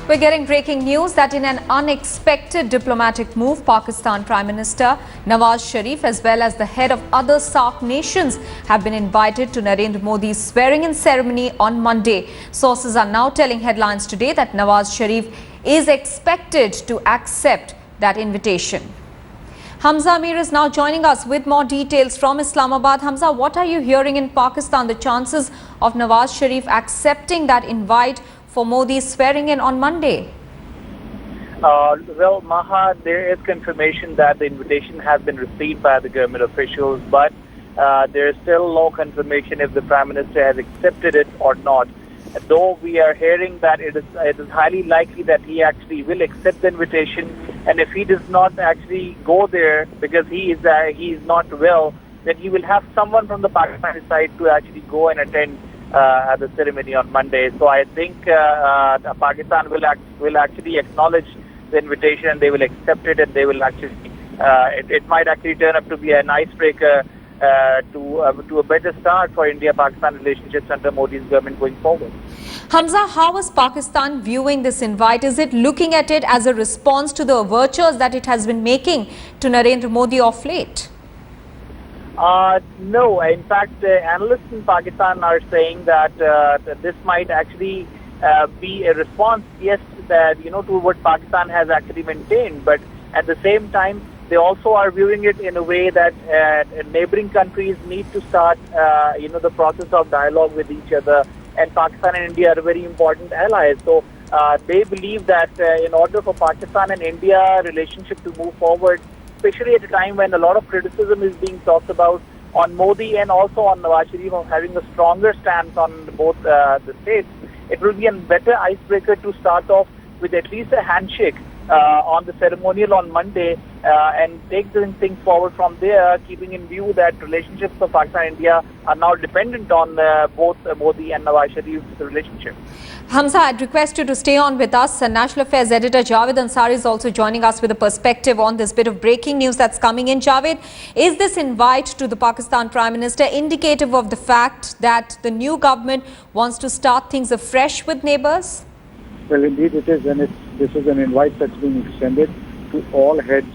We're getting breaking news that in an unexpected diplomatic move, Pakistan Prime Minister Nawaz Sharif as well as the head of other SAARC nations have been invited to Narendra Modi's swearing-in ceremony on Monday. Sources are now telling headlines today that Nawaz Sharif is expected to accept that invitation. Hamza Amir is now joining us with more details from Islamabad. Hamza, what are you hearing in Pakistan? The chances of Nawaz Sharif accepting that invite for Modi's swearing-in on Monday? Well, Maha, there is confirmation that the invitation has been received by the government officials, but there is still no confirmation if the Prime Minister has accepted it or not. Though we are hearing that it is highly likely that he actually will accept the invitation, and if he does not actually go there because he is not well, then he will have someone from the Pakistani side to actually go and attend at the ceremony on Monday. So I think Pakistan will actually acknowledge the invitation, and they will accept it, and they will actually it might actually turn up to be an icebreaker to a better start for India-Pakistan relationships under Modi's government going forward. Hamza, how is Pakistan viewing this invite? Is it looking at it as a response to the overtures that it has been making to Narendra Modi of late? No. In fact, analysts in Pakistan are saying that this might actually be a response, yes, to what Pakistan has actually maintained. But at the same time, they also are viewing it in a way that neighboring countries need to start, the process of dialogue with each other. And Pakistan and India are very important allies. So they believe that in order for Pakistan and India relationship to move forward, especially at a time when a lot of criticism is being talked about on Modi and also on Nawaz Sharif of having a stronger stance on both the states, it will be a better icebreaker to start off with at least a handshake on the ceremonial on Monday and take things forward from there, keeping in view that relationships of Pakistan and India are now dependent on both Modi and Nawaz Sharif's relationship. Hamza, I'd request you to stay on with us. National Affairs Editor Javed Ansari is also joining us with a perspective on this bit of breaking news that's coming in. Javed, is this invite to the Pakistan Prime Minister indicative of the fact that the new government wants to start things afresh with neighbours? Well, indeed it is, and this is an invite that's being extended to all heads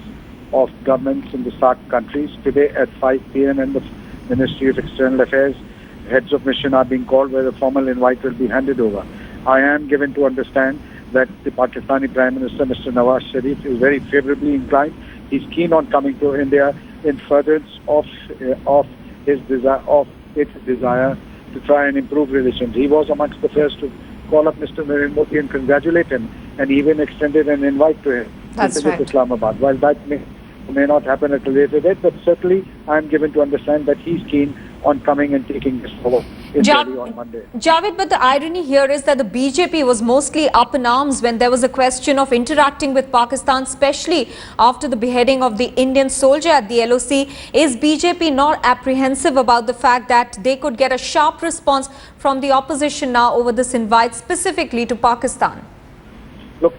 of governments in the SAARC countries. Today at 5 p.m. in the Ministry of External Affairs, heads of mission are being called where the formal invite will be handed over. I am given to understand that the Pakistani Prime Minister, Mr. Nawaz Sharif, is very favorably inclined. He's keen on coming to India in furtherance of its desire to try and improve relations. He was amongst the first to call up Mr. Narendra Modi and congratulate him, and even extended an invite to him to visit Islamabad. While that may not happen at a later date, but certainly I am given to understand that he's keen on coming and taking this forward in Delhi on Monday. Javed, but the irony here is that the BJP was mostly up in arms when there was a question of interacting with Pakistan, especially after the beheading of the Indian soldier at the LOC. Is BJP not apprehensive about the fact that they could get a sharp response from the opposition now over this invite specifically to Pakistan? Look,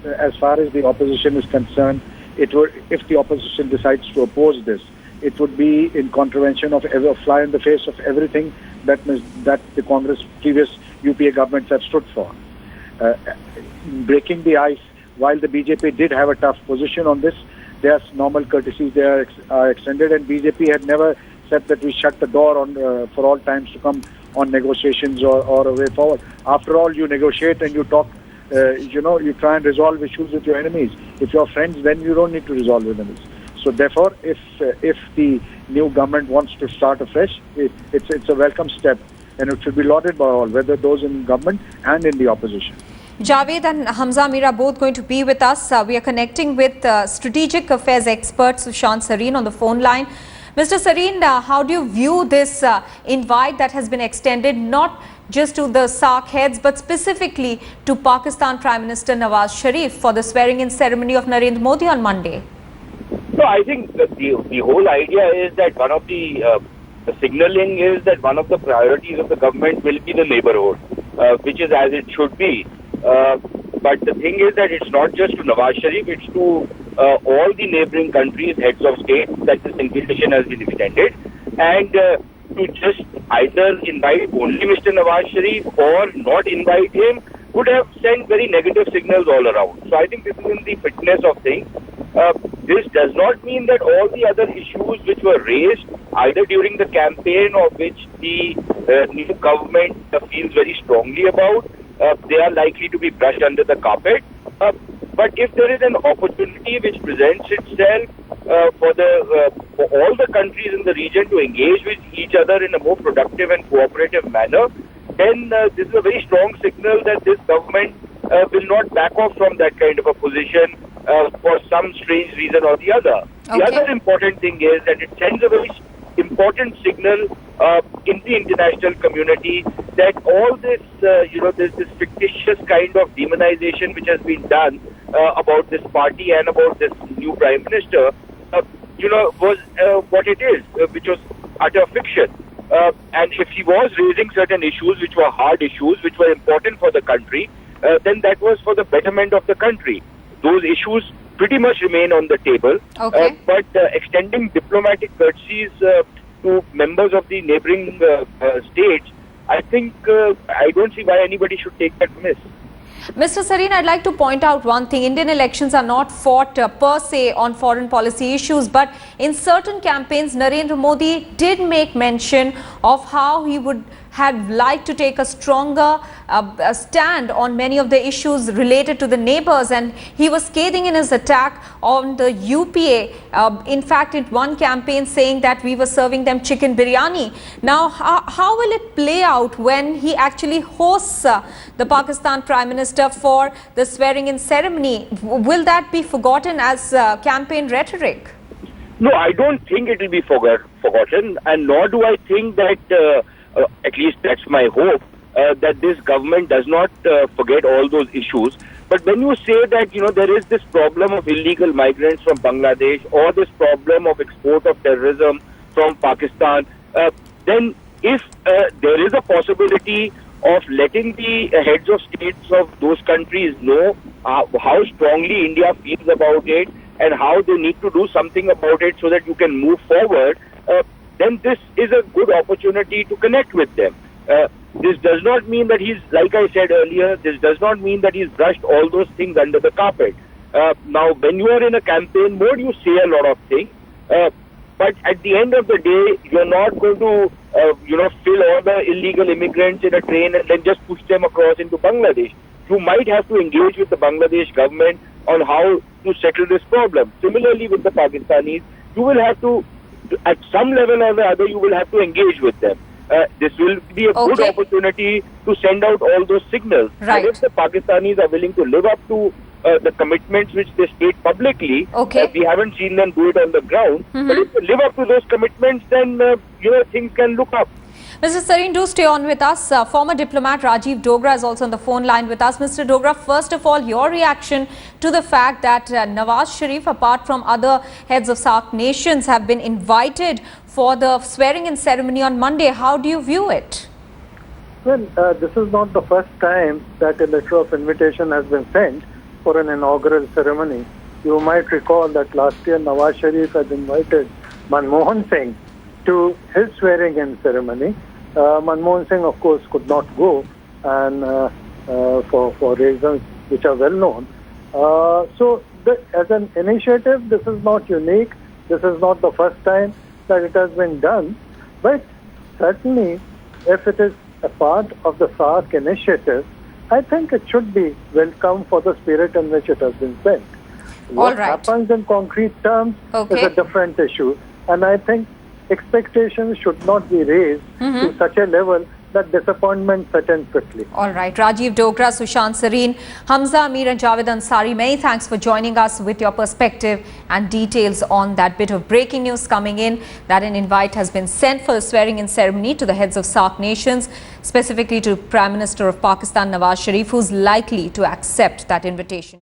as far as the opposition is concerned, if the opposition decides to oppose this, it would be in contravention of a fly in the face of everything that the Congress previous UPA governments have stood for. Breaking the ice, while the BJP did have a tough position on this, there's normal courtesies they are extended, and BJP had never said that we shut the door on for all times to come on negotiations or a way forward. After all, you negotiate and you talk. You try and resolve issues with your enemies. If you're friends, then you don't need to resolve with enemies. So therefore, if the new government wants to start afresh, it's a welcome step, and it should be lauded by all, whether those in government and in the opposition. Javed and Hamza Amir are both going to be with us. We are connecting with strategic affairs expert Sushant Sareen on the phone line. Mr. Sareen, how do you view this invite that has been extended not just to the SAARC heads, but specifically to Pakistan Prime Minister Nawaz Sharif for the swearing-in ceremony of Narendra Modi on Monday? No, I think the whole idea is that one of the signaling is that one of the priorities of the government will be the neighborhood, which is as it should be. But the thing is that it's not just to Nawaz Sharif, it's to all the neighboring countries, heads of state, that this invitation has been extended. And to just either invite only Mr. Nawaz Sharif or not invite him would have sent very negative signals all around. So I think this is in the fitness of things. This does not mean that all the other issues which were raised either during the campaign or which the new government feels very strongly about, they are likely to be brushed under the carpet. But if there is an opportunity which presents itself for all the countries in the region to engage with each other in a more productive and cooperative manner, then this is a very strong signal that this government will not back off from that kind of a position for some strange reason or the other. Okay. The other important thing is that it sends a very important signal in the international community that all this, this fictitious kind of demonization which has been done about this party and about this new prime minister, was what it is, which was utter fiction. And if he was raising certain issues which were hard issues, which were important for the country, then that was for the betterment of the country. Those issues pretty much remain on the table. Okay. But extending diplomatic courtesies to members of the neighboring states, I think I don't see why anybody should take that miss. Mr. Sareen, I'd like to point out one thing. Indian elections are not fought per se on foreign policy issues, but in certain campaigns, Narendra Modi did make mention of how he would have liked to take a stronger stand on many of the issues related to the neighbors, and he was scathing in his attack on the UPA. In fact, in one campaign saying that we were serving them chicken biryani. Now, how will it play out when he actually hosts the Pakistan Prime Minister for the swearing-in ceremony? Will that be forgotten as campaign rhetoric? No, I don't think it will be forgotten, and nor do I think that at least that's my hope, that this government does not forget all those issues. But when you say that, there is this problem of illegal migrants from Bangladesh or this problem of export of terrorism from Pakistan, then if there is a possibility of letting the heads of states of those countries know how strongly India feels about it and how they need to do something about it so that you can move forward, then this is a good opportunity to connect with them. This does not mean that he's, like I said earlier, this does not mean that he's brushed all those things under the carpet. Now, when you are in a campaign mode, you say a lot of things. But at the end of the day, you're not going to, fill all the illegal immigrants in a train and then just push them across into Bangladesh. You might have to engage with the Bangladesh government on how to settle this problem. Similarly, with the Pakistanis, you will have to, at some level or the other, you will have to engage with them. This will be a good opportunity to send out all those signals. Right. And if the Pakistanis are willing to live up to the commitments which they state publicly, we haven't seen them do it on the ground. But if they live up to those commitments, then things can look up. Mr. Sareen, do stay on with us. Former diplomat Rajiv Dogra is also on the phone line with us. Mr. Dogra, first of all, your reaction to the fact that Nawaz Sharif, apart from other heads of SAARC nations, have been invited for the swearing-in ceremony on Monday. How do you view it? Well, this is not the first time that a letter of invitation has been sent for an inaugural ceremony. You might recall that last year Nawaz Sharif had invited Manmohan Singh to his swearing-in ceremony. Manmohan Singh, of course, could not go, and for reasons which are well known. So, as an initiative, this is not unique. This is not the first time that it has been done. But certainly, if it is a part of the SAARC initiative, I think it should be welcome for the spirit in which it has been sent. What happens in concrete terms is a different issue, and I think expectations should not be raised to such a level that disappointment sets in quickly. All right. Rajiv Dogra, Sushant Sareen, Hamza Amir and Javed Ansari, many thanks for joining us with your perspective and details on that bit of breaking news coming in, that an invite has been sent for the swearing-in ceremony to the heads of SAARC nations, specifically to Prime Minister of Pakistan Nawaz Sharif, who's likely to accept that invitation.